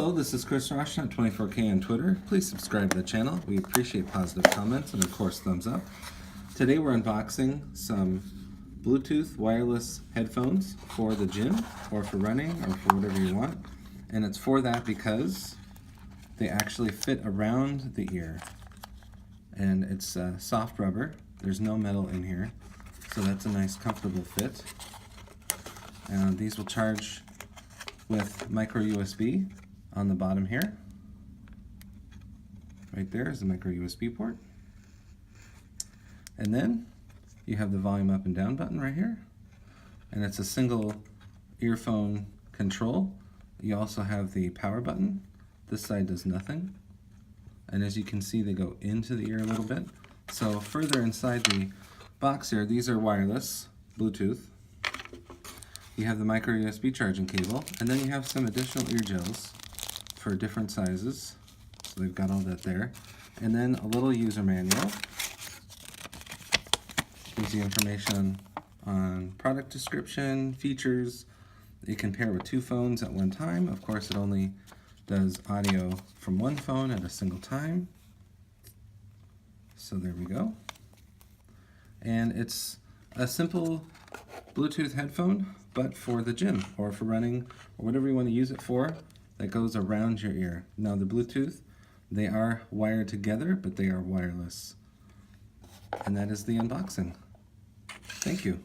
Hello, this is Chris Roshnet, 24K on Twitter. Please subscribe to the channel. We appreciate positive comments and, of course, thumbs up. Today we're unboxing some Bluetooth wireless headphones for the gym or for running or for whatever you want. And it's for that because they actually fit around the ear. And it's soft rubber. There's no metal in here. So that's a nice comfortable fit. And these will charge with micro USB on the bottom here. Right there is the micro USB port. And then you have the volume up and down button right here. And it's a single earphone control. You also have the power button. This side does nothing. And as you can see, they go into the ear a little bit. So further inside the box here, these are wireless, Bluetooth. You have the micro USB charging cable, and then you have some additional ear gels for different sizes. So they've got all that there. And then a little user manual. Gives you information on product description, features. You can pair with two phones at one time. Of course, it only does audio from one phone at a single time. So there we go. And it's a simple Bluetooth headphone, but for the gym or for running or whatever you want to use it for, that goes around your ear. Now the Bluetooth, they are wired together, but they are wireless. And that is the unboxing. Thank you.